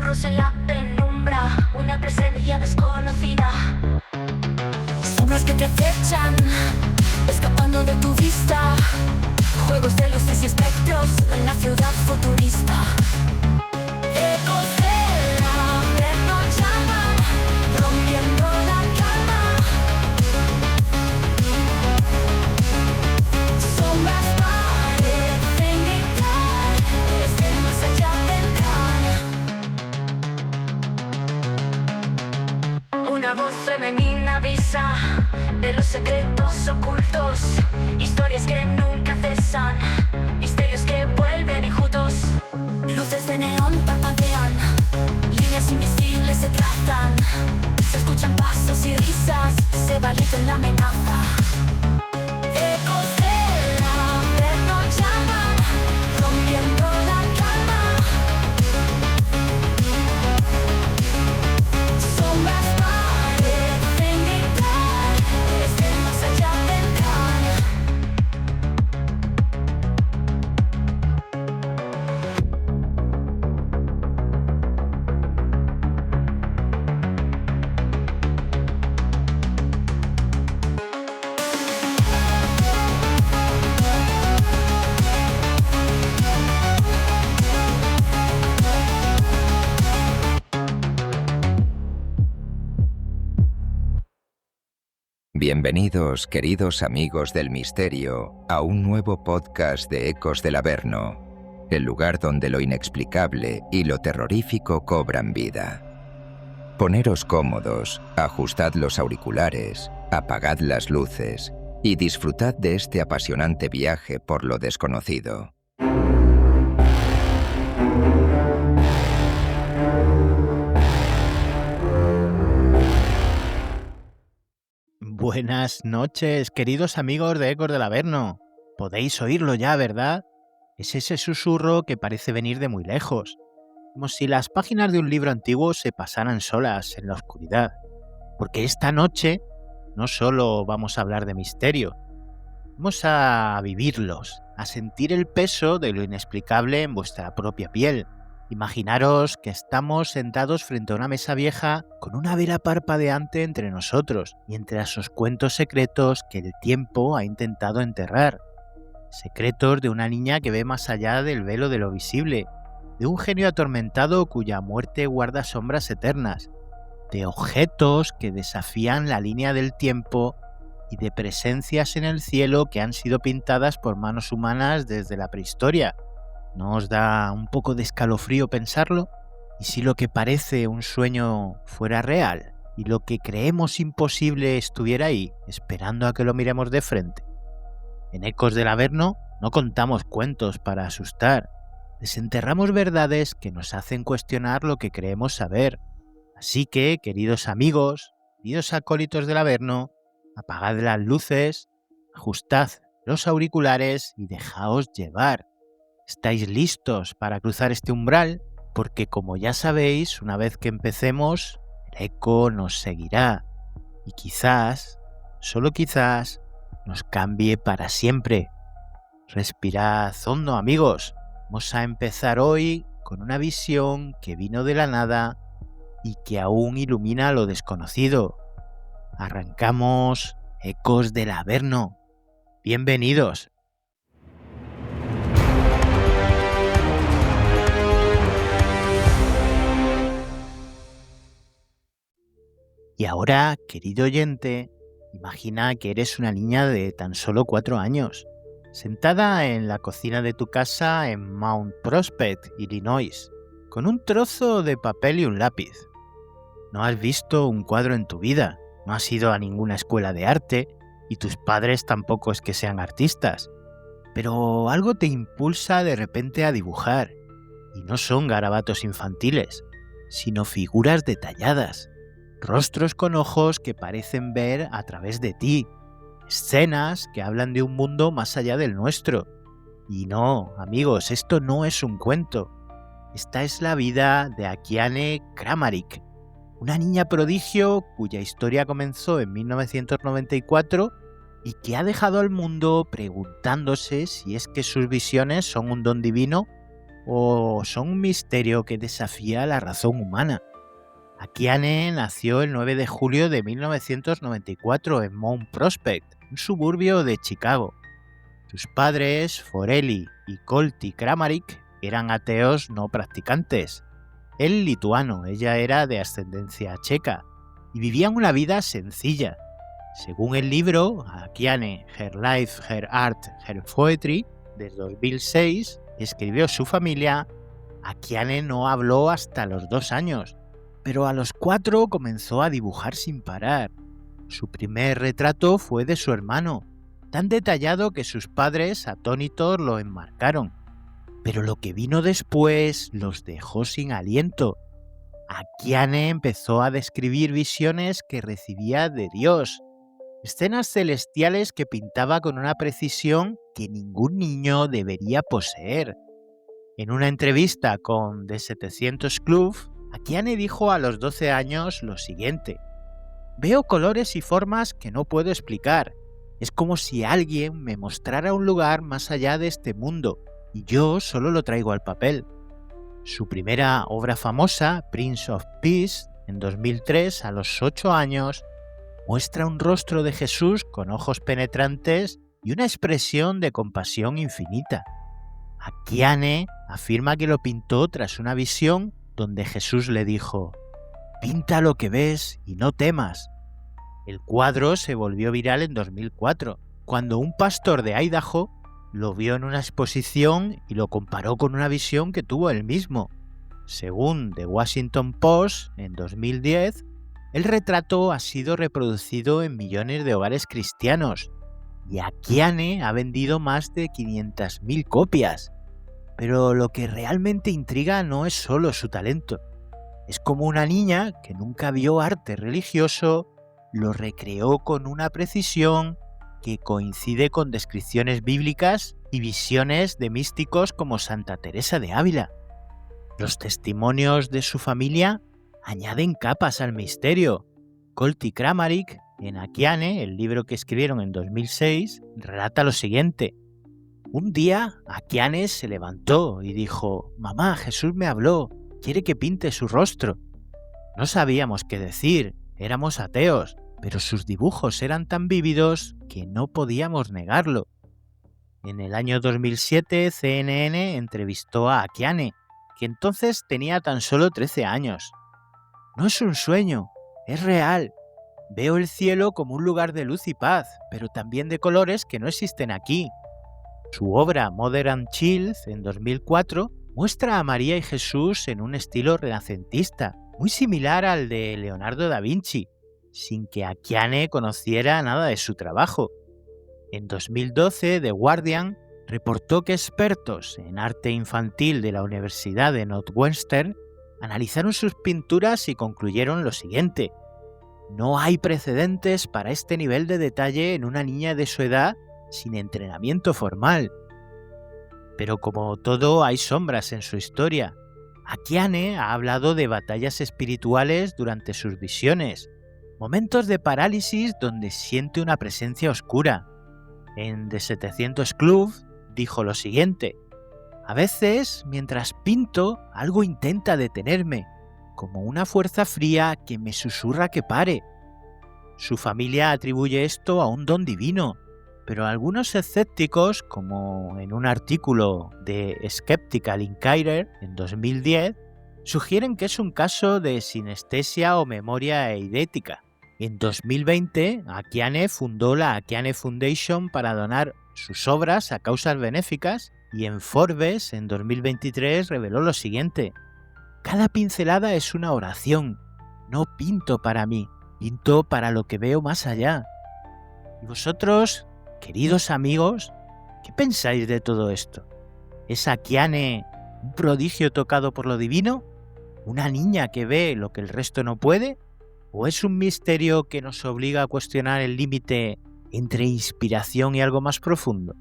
susurros en la penumbra, una presencia desconocida. Sombras que te acechan, escapando de tu vista. Juegos de luces y espectros en la ciudad futurista. Ecos del averno llaman, rompiendo la calma. Sombras parecen gritar, desde más allá vendrán. Una voz femenina avisa de los secretos ocultos, historias que nunca cesan, misterios que vuelven enjutos. Luces de neón parpadean, líneas invisibles se trazan, se escuchan pasos y risas, se va en la amenaza. Ecos del averno llaman, rompiendo la calma. Sombras parecen gritar, desde más allá vendrán. Bienvenidos, queridos amigos del misterio, a un nuevo podcast de Ecos del Averno, el lugar donde lo inexplicable y lo terrorífico cobran vida. Poneros cómodos, ajustad los auriculares, apagad las luces y disfrutad de este apasionante viaje por lo desconocido. Buenas noches, queridos amigos de Ecos del Averno. Podéis oírlo ya, ¿verdad? Es ese susurro que parece venir de muy lejos, como si las páginas de un libro antiguo se pasaran solas en la oscuridad. Porque esta noche no solo vamos a hablar de misterio, vamos a vivirlos, a sentir el peso de lo inexplicable en vuestra propia piel. Imaginaros que estamos sentados frente a una mesa vieja con una vela parpadeante entre nosotros, mientras os cuento secretos que el tiempo ha intentado enterrar. Secretos de una niña que ve más allá del velo de lo visible, de un genio atormentado cuya muerte guarda sombras eternas, de objetos que desafían la línea del tiempo y de presencias en el cielo que han sido pintadas por manos humanas desde la prehistoria. ¿No os da un poco de escalofrío pensarlo? ¿Y si lo que parece un sueño fuera real y lo que creemos imposible estuviera ahí, esperando a que lo miremos de frente? En Ecos del Averno no contamos cuentos para asustar, desenterramos verdades que nos hacen cuestionar lo que creemos saber. Así que, queridos amigos, queridos acólitos del Averno, apagad las luces, ajustad los auriculares y dejaos llevar. ¿Estáis listos para cruzar este umbral? Porque como ya sabéis, una vez que empecemos, el eco nos seguirá y quizás, solo quizás, nos cambie para siempre. Respirad hondo, amigos. Vamos a empezar hoy con una visión que vino de la nada y que aún ilumina lo desconocido. Arrancamos Ecos del Averno. Bienvenidos. Y ahora, querido oyente, imagina que eres una niña de tan solo 4 años, sentada en la cocina de tu casa en Mount Prospect, Illinois, con un trozo de papel y un lápiz. No has visto un cuadro en tu vida, no has ido a ninguna escuela de arte y tus padres tampoco es que sean artistas, pero algo te impulsa de repente a dibujar, y no son garabatos infantiles, sino figuras detalladas. Rostros con ojos que parecen ver a través de ti, escenas que hablan de un mundo más allá del nuestro. Y no, amigos, esto no es un cuento. Esta es la vida de Akiane Kramaric, una niña prodigio cuya historia comenzó en 1994 y que ha dejado al mundo preguntándose si es que sus visiones son un don divino o son un misterio que desafía la razón humana? Akiane nació el 9 de julio de 1994 en Mount Prospect, un suburbio de Chicago. Sus padres, Foreli y Colty Kramaric, eran ateos no practicantes. Él lituano, ella era de ascendencia checa, y vivían una vida sencilla. Según el libro Akiane, Her Life, Her Art, Her Poetry, de 2006, que escribió su familia, Akiane no habló hasta los 2 años, pero a los 4 comenzó a dibujar sin parar. Su primer retrato fue de su hermano, tan detallado que sus padres, atónitos, lo enmarcaron. Pero lo que vino después los dejó sin aliento. Akiane empezó a describir visiones que recibía de Dios, escenas celestiales que pintaba con una precisión que ningún niño debería poseer. En una entrevista con The 700 Club, Akiane dijo a los 12 años lo siguiente: «Veo colores y formas que no puedo explicar. Es como si alguien me mostrara un lugar más allá de este mundo, y yo solo lo traigo al papel». Su primera obra famosa, Prince of Peace, en 2003, a los 8 años, muestra un rostro de Jesús con ojos penetrantes y una expresión de compasión infinita. Akiane afirma que lo pintó tras una visión donde Jesús le dijo: «Pinta lo que ves y no temas». El cuadro se volvió viral en 2004, cuando un pastor de Idaho lo vio en una exposición y lo comparó con una visión que tuvo él mismo. Según The Washington Post, en 2010, el retrato ha sido reproducido en millones de hogares cristianos y Akiane ha vendido más de 500.000 copias. Pero lo que realmente intriga no es solo su talento. Es como una niña que nunca vio arte religioso, lo recreó con una precisión que coincide con descripciones bíblicas y visiones de místicos como Santa Teresa de Ávila. Los testimonios de su familia añaden capas al misterio. Colty Kramaric, en Akiane, el libro que escribieron en 2006, relata lo siguiente: «Un día, Akiane se levantó y dijo: «Mamá, Jesús me habló, quiere que pinte su rostro». No sabíamos qué decir, éramos ateos, pero sus dibujos eran tan vívidos que no podíamos negarlo. En el año 2007, CNN entrevistó a Akiane, que entonces tenía tan solo 13 años. «No es un sueño, es real. Veo el cielo como un lugar de luz y paz, pero también de colores que no existen aquí». Su obra Mother and Child, en 2004, muestra a María y Jesús en un estilo renacentista, muy similar al de Leonardo da Vinci, sin que Akiane conociera nada de su trabajo. En 2012, The Guardian reportó que expertos en arte infantil de la Universidad de Northwestern analizaron sus pinturas y concluyeron lo siguiente: «No hay precedentes para este nivel de detalle en una niña de su edad sin entrenamiento formal». Pero como todo, hay sombras en su historia. Akiane ha hablado de batallas espirituales durante sus visiones, momentos de parálisis donde siente una presencia oscura. En The 700 Club dijo lo siguiente: «A veces, mientras pinto, algo intenta detenerme, como una fuerza fría que me susurra que pare». Su familia atribuye esto a un don divino, pero algunos escépticos, como en un artículo de Skeptical Inquirer en 2010, sugieren que es un caso de sinestesia o memoria eidética. En 2020, Akiane fundó la Akiane Foundation para donar sus obras a causas benéficas, y en Forbes, en 2023, reveló lo siguiente: «Cada pincelada es una oración. No pinto para mí, pinto para lo que veo más allá». ¿Y vosotros, queridos amigos, qué pensáis de todo esto? ¿Es Akiane un prodigio tocado por lo divino? ¿Una niña que ve lo que el resto no puede? ¿O es un misterio que nos obliga a cuestionar el límite entre inspiración y algo más profundo?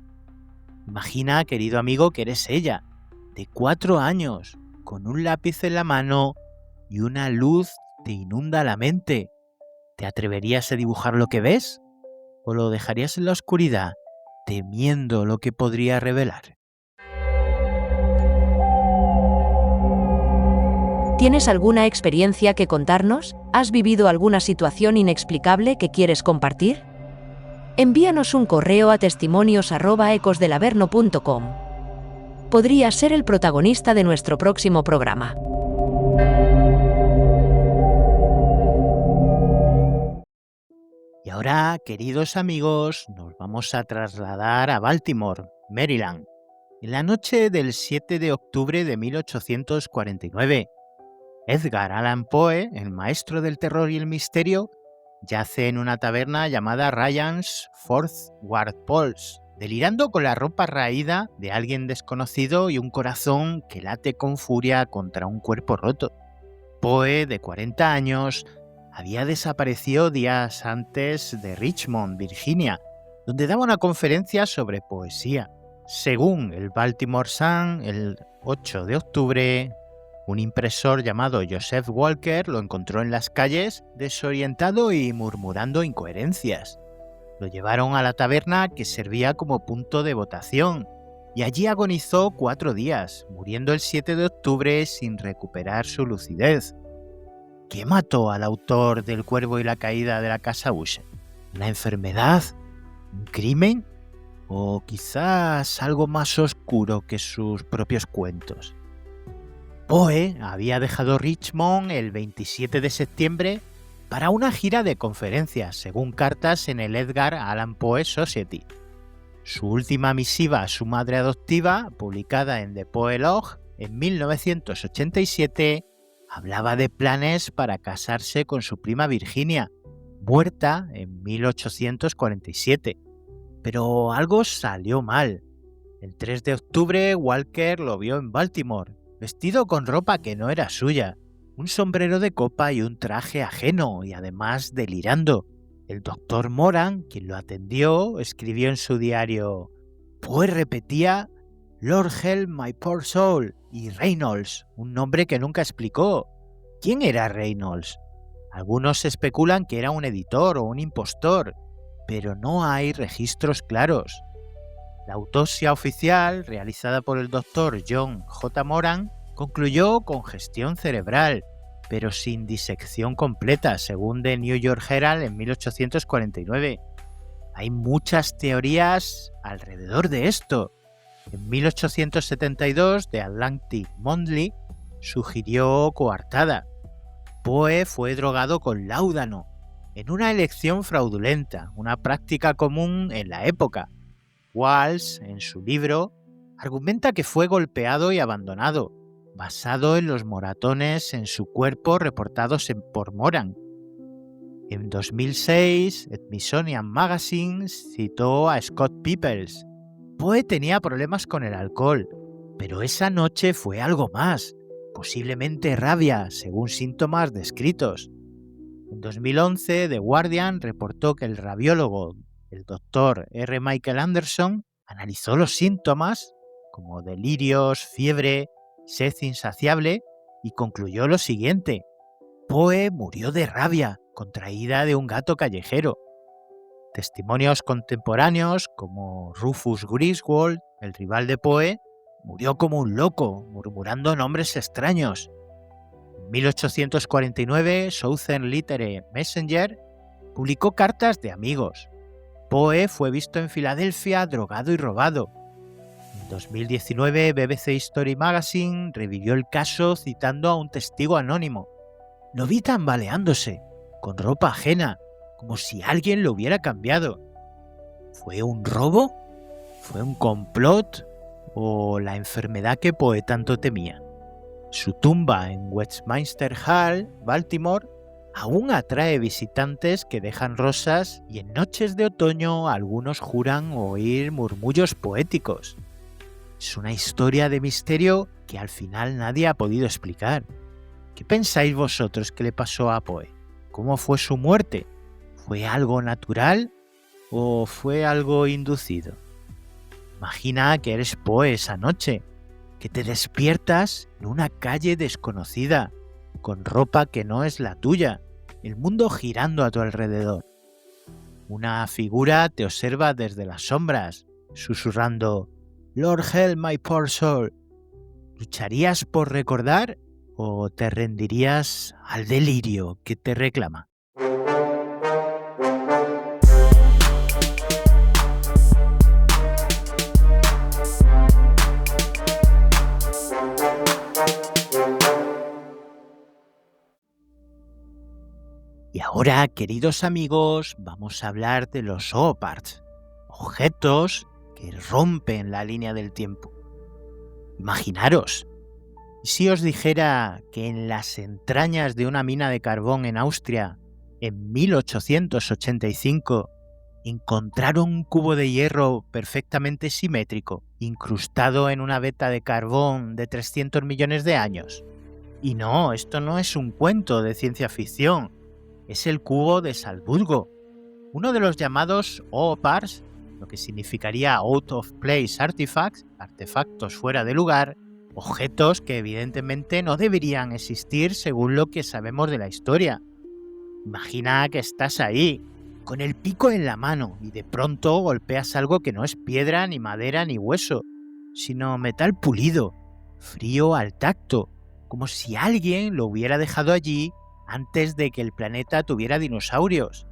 Imagina, querido amigo, que eres ella, de 4 años, con un lápiz en la mano y una luz te inunda la mente. ¿Te atreverías a dibujar lo que ves? ¿O lo dejarías en la oscuridad, temiendo lo que podría revelar? ¿Tienes alguna experiencia que contarnos? ¿Has vivido alguna situación inexplicable que quieres compartir? Envíanos un correo a testimonios@ecosdelaverno.com. Podrías ser el protagonista de nuestro próximo programa. Y ahora, queridos amigos, nos vamos a trasladar a Baltimore, Maryland, en la noche del 7 de octubre de 1849. Edgar Allan Poe, el maestro del terror y el misterio, yace en una taberna llamada Ryan's Fourth Ward Pulse, delirando con la ropa raída de alguien desconocido y un corazón que late con furia contra un cuerpo roto. Poe, de 40 años, había desaparecido días antes de Richmond, Virginia, donde daba una conferencia sobre poesía. Según el Baltimore Sun, el 8 de octubre, un impresor llamado Joseph Walker lo encontró en las calles, desorientado y murmurando incoherencias. Lo llevaron a la taberna que servía como punto de votación, y allí agonizó 4 días, muriendo el 7 de octubre sin recuperar su lucidez. ¿Qué mató al autor del Cuervo y la caída de la casa Usher? ¿Una enfermedad? ¿Un crimen? ¿O quizás algo más oscuro que sus propios cuentos? Poe había dejado Richmond el 27 de septiembre para una gira de conferencias, según cartas en el Edgar Allan Poe Society. Su última misiva a su madre adoptiva, publicada en The Poe Log en 1987, hablaba de planes para casarse con su prima Virginia, muerta en 1847. Pero algo salió mal. El 3 de octubre, Walker lo vio en Baltimore, vestido con ropa que no era suya, un sombrero de copa y un traje ajeno, y además delirando. El doctor Moran, quien lo atendió, escribió en su diario: Poe repetía Lord help my poor soul y Reynolds, un nombre que nunca explicó. ¿Quién era Reynolds? Algunos especulan que era un editor o un impostor, pero no hay registros claros. La autopsia oficial, realizada por el doctor John J. Moran, concluyó congestión cerebral, pero sin disección completa, según The New York Herald en 1849. Hay muchas teorías alrededor de esto. En 1872, The Atlantic Monthly sugirió coartada. Poe fue drogado con láudano, en una elección fraudulenta, una práctica común en la época. Walsh, en su libro, argumenta que fue golpeado y abandonado, basado en los moratones en su cuerpo reportados por Moran. En 2006, Smithsonian Magazine citó a Scott Peoples. Poe tenía problemas con el alcohol, pero esa noche fue algo más, posiblemente rabia, según síntomas descritos. En 2011, The Guardian reportó que el rabiólogo, el Dr. R. Michael Anderson, analizó los síntomas, como delirios, fiebre, sed insaciable, y concluyó lo siguiente: Poe murió de rabia, contraída de un gato callejero. Testimonios contemporáneos, como Rufus Griswold, el rival de Poe, murió como un loco, murmurando nombres extraños. En 1849, Southern Literary Messenger publicó cartas de amigos. Poe fue visto en Filadelfia drogado y robado. En 2019, BBC History Magazine revivió el caso citando a un testigo anónimo. Lo vi tambaleándose, con ropa ajena, como si alguien lo hubiera cambiado. ¿Fue un robo? ¿Fue un complot? ¿O la enfermedad que Poe tanto temía? Su tumba en Westminster Hall, Baltimore, aún atrae visitantes que dejan rosas, y en noches de otoño algunos juran oír murmullos poéticos. Es una historia de misterio que al final nadie ha podido explicar. ¿Qué pensáis vosotros que le pasó a Poe? ¿Cómo fue su muerte? ¿Fue algo natural o fue algo inducido? Imagina que eres Poe esa noche, que te despiertas en una calle desconocida, con ropa que no es la tuya, el mundo girando a tu alrededor. Una figura te observa desde las sombras, susurrando: Lord help my poor soul. ¿Lucharías por recordar o te rendirías al delirio que te reclama? Y ahora, queridos amigos, vamos a hablar de los zooparts, objetos que rompen la línea del tiempo. Imaginaros, si os dijera que en las entrañas de una mina de carbón en Austria, en 1885, encontraron un cubo de hierro perfectamente simétrico, incrustado en una veta de carbón de 300 millones de años. Y no, esto no es un cuento de ciencia ficción. Es el cubo de Salzburgo, uno de los llamados OPARs, lo que significaría Out of Place Artifacts, artefactos fuera de lugar, objetos que evidentemente no deberían existir según lo que sabemos de la historia. Imagina que estás ahí, con el pico en la mano, y de pronto golpeas algo que no es piedra, ni madera, ni hueso, sino metal pulido, frío al tacto, como si alguien lo hubiera dejado allí antes de que el planeta tuviera dinosaurios.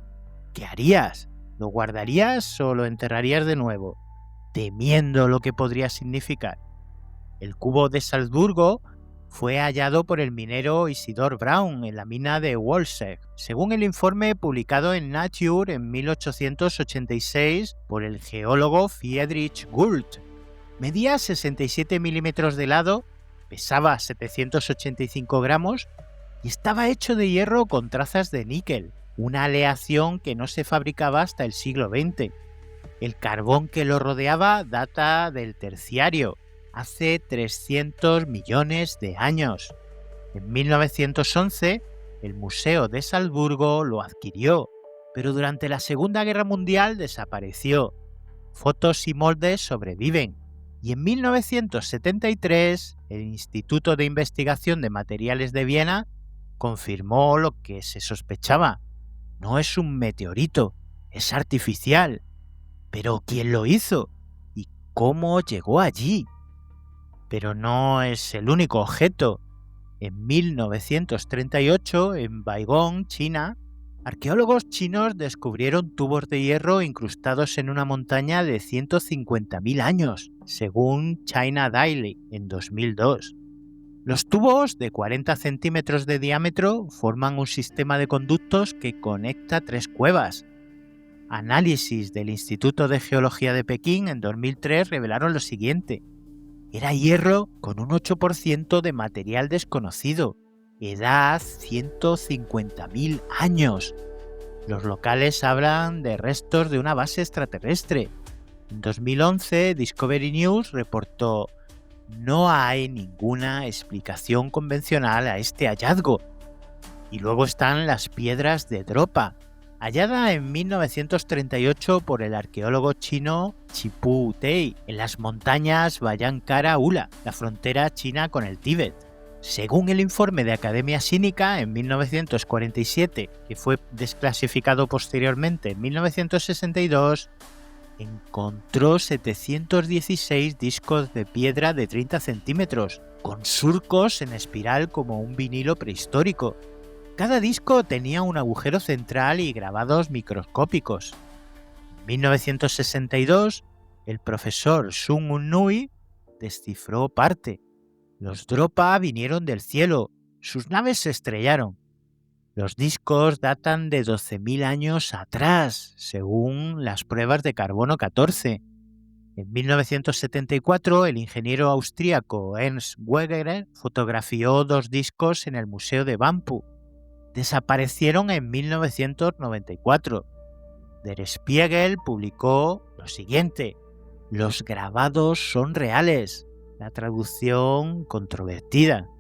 ¿Qué harías? ¿Lo guardarías o lo enterrarías de nuevo, temiendo lo que podría significar? El cubo de Salzburgo fue hallado por el minero Isidor Braun en la mina de Wolfsegg, según el informe publicado en Nature en 1886 por el geólogo Friedrich Gould. Medía 67 milímetros de lado, pesaba 785 gramos y estaba hecho de hierro con trazas de níquel, una aleación que no se fabricaba hasta el siglo XX. El carbón que lo rodeaba data del Terciario, hace 300 millones de años. En 1911, el Museo de Salzburgo lo adquirió, pero durante la Segunda Guerra Mundial desapareció. Fotos y moldes sobreviven. Y en 1973, el Instituto de Investigación de Materiales de Viena confirmó lo que se sospechaba. No es un meteorito, es artificial. ¿Pero quién lo hizo? ¿Y cómo llegó allí? Pero no es el único objeto. En 1938, en Baigón, China, arqueólogos chinos descubrieron tubos de hierro incrustados en una montaña de 150.000 años, según China Daily en 2002. Los tubos de 40 centímetros de diámetro forman un sistema de conductos que conecta 3 cuevas. Análisis del Instituto de Geología de Pekín en 2003 revelaron lo siguiente. Era hierro con un 8% de material desconocido, edad 150.000 años. Los locales hablan de restos de una base extraterrestre. En 2011, Discovery News reportó: no hay ninguna explicación convencional a este hallazgo. Y luego están las piedras de Dropa, hallada en 1938 por el arqueólogo chino Chipu Tei en las montañas Bayankara Ula, la frontera china con el Tíbet. Según el informe de Academia Sinica en 1947, que fue desclasificado posteriormente en 1962, encontró 716 discos de piedra de 30 centímetros, con surcos en espiral como un vinilo prehistórico. Cada disco tenía un agujero central y grabados microscópicos. En 1962, el profesor Sung Un-nui descifró parte. Los Dropa vinieron del cielo, sus naves se estrellaron. Los discos datan de 12.000 años atrás, según las pruebas de carbono 14. En 1974, el ingeniero austríaco Ernst Wegener fotografió 2 discos en el Museo de Banpu. Desaparecieron en 1994. Der Spiegel publicó lo siguiente: los grabados son reales, la traducción controvertida.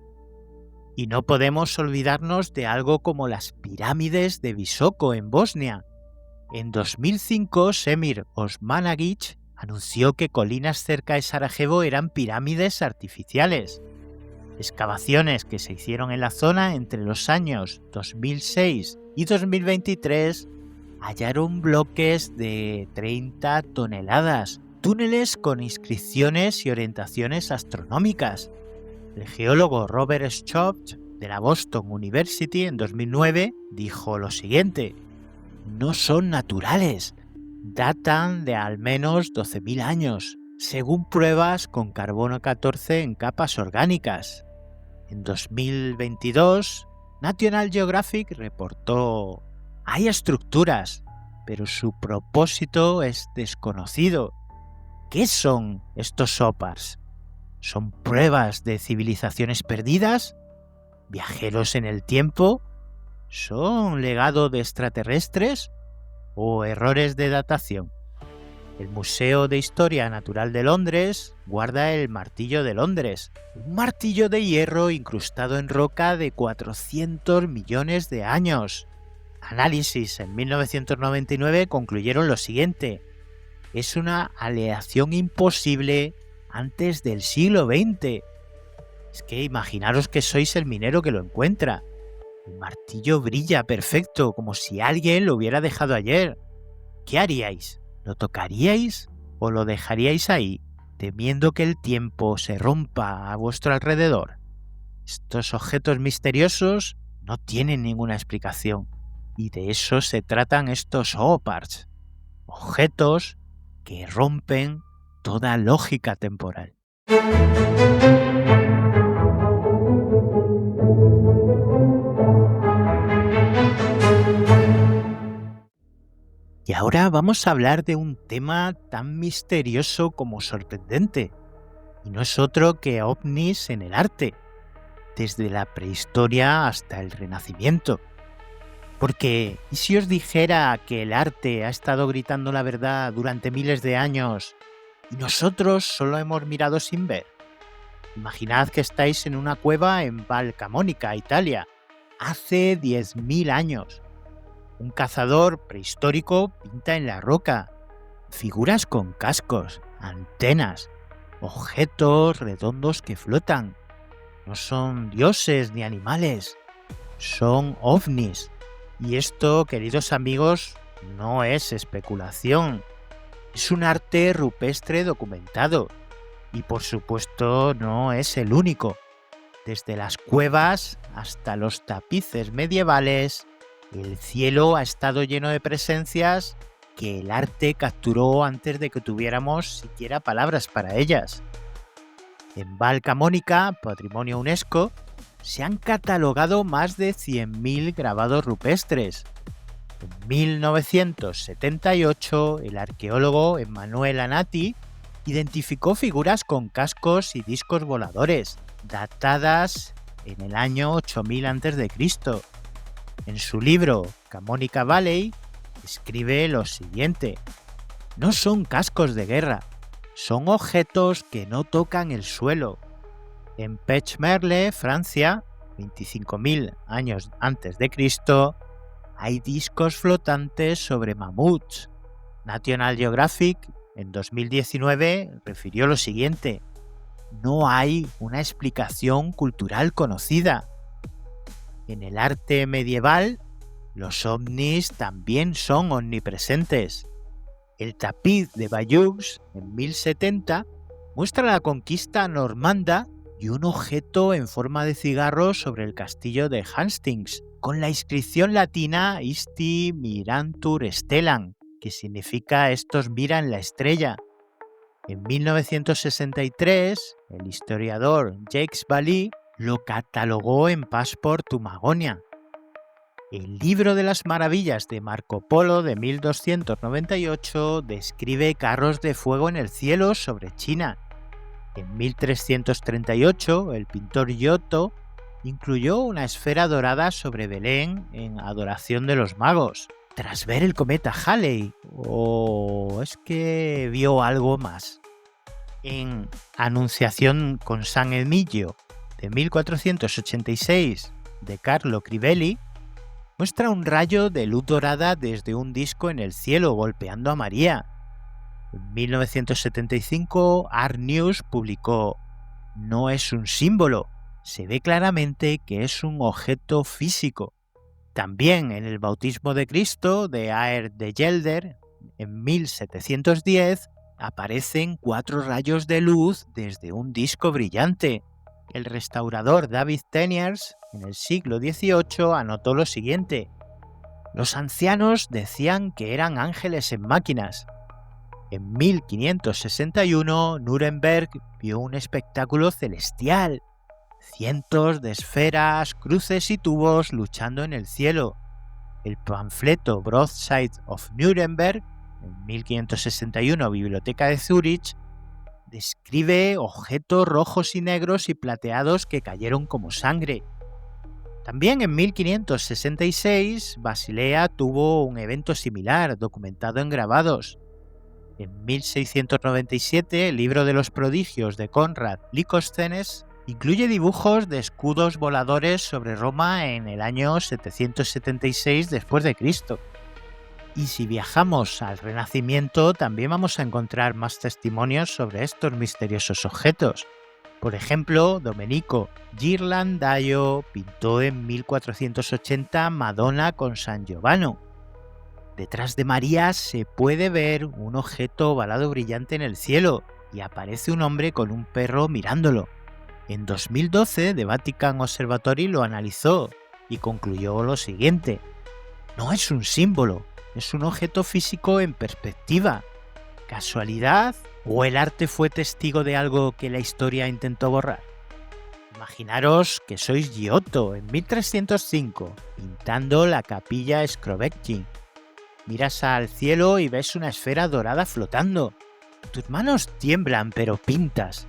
Y no podemos olvidarnos de algo como las pirámides de Visoko en Bosnia. En 2005, Semir Osmanagic anunció que colinas cerca de Sarajevo eran pirámides artificiales. Excavaciones que se hicieron en la zona entre los años 2006 y 2023 hallaron bloques de 30 toneladas, túneles con inscripciones y orientaciones astronómicas. El geólogo Robert Schoch de la Boston University en 2009 dijo lo siguiente: no son naturales, datan de al menos 12.000 años, según pruebas con carbono 14 en capas orgánicas. En 2022, National Geographic reportó: hay estructuras, pero su propósito es desconocido. ¿Qué son estos SOPARs? ¿Son pruebas de civilizaciones perdidas? ¿Viajeros en el tiempo? ¿Son legado de extraterrestres? ¿O errores de datación? El Museo de Historia Natural de Londres guarda el martillo de Londres, un martillo de hierro incrustado en roca de 400 millones de años. Análisis en 1999 concluyeron lo siguiente: es una aleación imposible antes del siglo XX. Es que imaginaros que sois el minero que lo encuentra. El martillo brilla perfecto, como si alguien lo hubiera dejado ayer. ¿Qué haríais? ¿Lo tocaríais o lo dejaríais ahí, temiendo que el tiempo se rompa a vuestro alrededor? Estos objetos misteriosos no tienen ninguna explicación, y de eso se tratan estos OPARs, objetos que rompen toda lógica temporal. Y ahora vamos a hablar de un tema tan misterioso como sorprendente, y no es otro que ovnis en el arte, desde la prehistoria hasta el Renacimiento. Porque, ¿y si os dijera que el arte ha estado gritando la verdad durante miles de años y nosotros solo hemos mirado sin ver? Imaginad que estáis en una cueva en Val Camonica, Italia, hace 10.000 años. Un cazador prehistórico pinta en la roca figuras con cascos, antenas, objetos redondos que flotan. No son dioses ni animales, son ovnis. Y esto, queridos amigos, no es especulación. Es un arte rupestre documentado. Y por supuesto no es el único. Desde las cuevas hasta los tapices medievales, el cielo ha estado lleno de presencias que el arte capturó antes de que tuviéramos siquiera palabras para ellas. En Val Camonica, Patrimonio UNESCO, se han catalogado más de 100.000 grabados rupestres. En 1978, el arqueólogo Emanuele Anati identificó figuras con cascos y discos voladores, datadas en el año 8000 a.C. En su libro Camonica Valley, escribe lo siguiente: no son cascos de guerra, son objetos que no tocan el suelo. En Pechmerle, Francia, 25.000 años antes de Cristo, hay discos flotantes sobre mamuts. National Geographic en 2019 refirió lo siguiente: no hay una explicación cultural conocida. En el arte medieval, los ovnis también son omnipresentes. El tapiz de Bayeux, en 1070, muestra la conquista normanda y un objeto en forma de cigarro sobre el castillo de Hastings, con la inscripción latina Isti Mirantur Stellam, que significa estos miran la estrella. En 1963, el historiador Jacques Vallée lo catalogó en Passport to Magonia. El libro de las maravillas de Marco Polo de 1298 describe carros de fuego en el cielo sobre China. En 1338, el pintor Giotto incluyó una esfera dorada sobre Belén en Adoración de los Magos, tras ver el cometa Halley, ¿o es que vio algo más? En Anunciación con San Emilio de 1486 de Carlo Crivelli, muestra un rayo de luz dorada desde un disco en el cielo golpeando a María. En 1975, Art News publicó: no es un símbolo, se ve claramente que es un objeto físico. También en el Bautismo de Cristo de Aer de Gelder, en 1710, aparecen 4 rayos de luz desde un disco brillante. El restaurador David Teniers, en el siglo XVIII, anotó lo siguiente: los ancianos decían que eran ángeles en máquinas. En 1561, Nuremberg vio un espectáculo celestial: cientos de esferas, cruces y tubos luchando en el cielo. El panfleto Broadside of Nuremberg, en 1561, Biblioteca de Zúrich, describe objetos rojos y negros y plateados que cayeron como sangre. También en 1566, Basilea tuvo un evento similar, documentado en grabados. En 1697, el libro de los prodigios de Conrad Licosthenes incluye dibujos de escudos voladores sobre Roma en el año 776 después de Cristo. Y si viajamos al Renacimiento, también vamos a encontrar más testimonios sobre estos misteriosos objetos. Por ejemplo, Domenico Ghirlandaio pintó en 1480 Madonna con San Giovanni. Detrás de María se puede ver un objeto ovalado brillante en el cielo y aparece un hombre con un perro mirándolo. En 2012, The Vatican Observatory lo analizó y concluyó lo siguiente: no es un símbolo, es un objeto físico en perspectiva. ¿Casualidad o el arte fue testigo de algo que la historia intentó borrar? Imaginaros que sois Giotto en 1305, pintando la capilla Scrovecchi. Miras al cielo y ves una esfera dorada flotando. Tus manos tiemblan, pero pintas.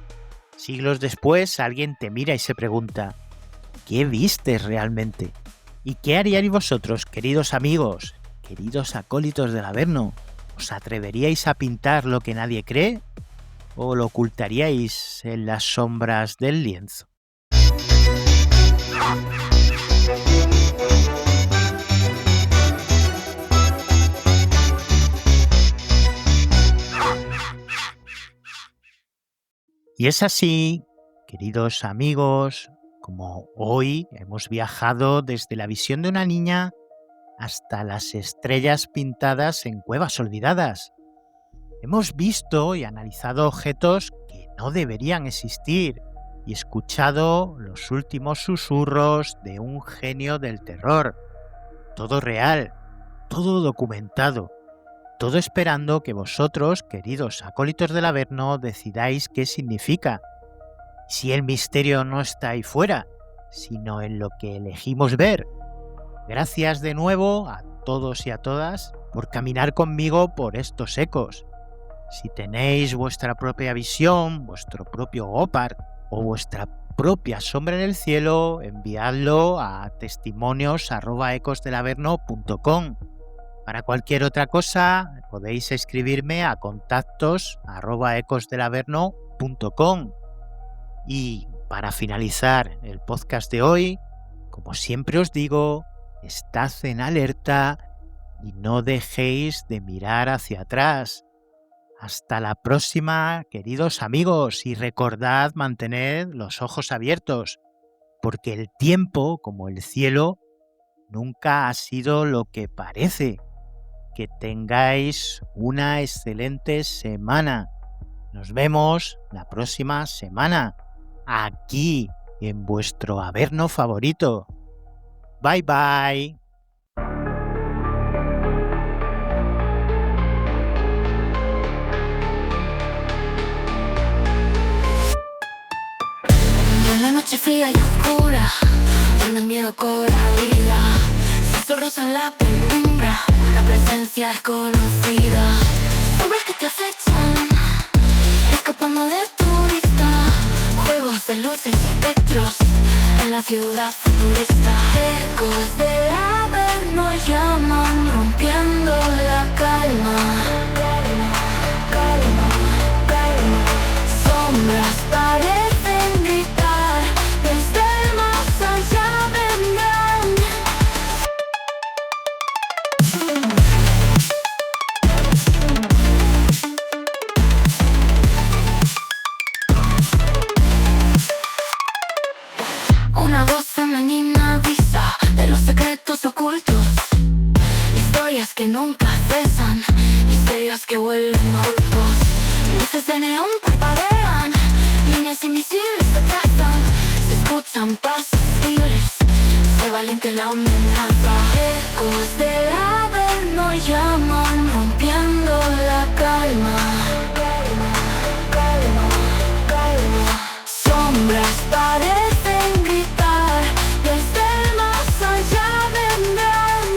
Siglos después, alguien te mira y se pregunta: ¿qué vistes realmente? ¿Y qué haríais vosotros, queridos amigos, queridos acólitos del Averno? ¿Os atreveríais a pintar lo que nadie cree? ¿O lo ocultaríais en las sombras del lienzo? Y es así, queridos amigos, como hoy hemos viajado desde la visión de una niña hasta las estrellas pintadas en cuevas olvidadas. Hemos visto y analizado objetos que no deberían existir y escuchado los últimos susurros de un genio del terror. Todo real, todo documentado. Todo esperando que vosotros, queridos acólitos del Averno, decidáis qué significa. Si el misterio no está ahí fuera, sino en lo que elegimos ver. Gracias de nuevo a todos y a todas por caminar conmigo por estos ecos. Si tenéis vuestra propia visión, vuestro propio Opar o vuestra propia sombra en el cielo, enviadlo a testimonios@ecosdelaverno.com. Para cualquier otra cosa, podéis escribirme a contactos@ecosdelaverno.com. Y para finalizar el podcast de hoy, como siempre os digo, estad en alerta y no dejéis de mirar hacia atrás. Hasta la próxima, queridos amigos, y recordad mantener los ojos abiertos, porque el tiempo, como el cielo, nunca ha sido lo que parece. Que tengáis una excelente semana. Nos vemos la próxima semana, aquí, en vuestro Averno favorito. Bye bye. En la noche fría y oscura, donde el miedo cobra vida, susurros en la penumbra, la presencia es conocida. Sombras que te acechan, escapando de tu vista, juegos de luces y espectros en la ciudad futurista. Ecos del Averno llaman, rompiendo la calma. Sombras parecen gritar, desde el más allá vendrán. Una voz femenina avisa de los secretos ocultos, historias que nunca cesan, misterios que vuelven ocultos. Luces de neón parpadean, líneas invisibles se trazan, la amenaza. Ecos del Averno llaman rompiendo la calma. Sombras parecen gritar, desde el más allá vendrán.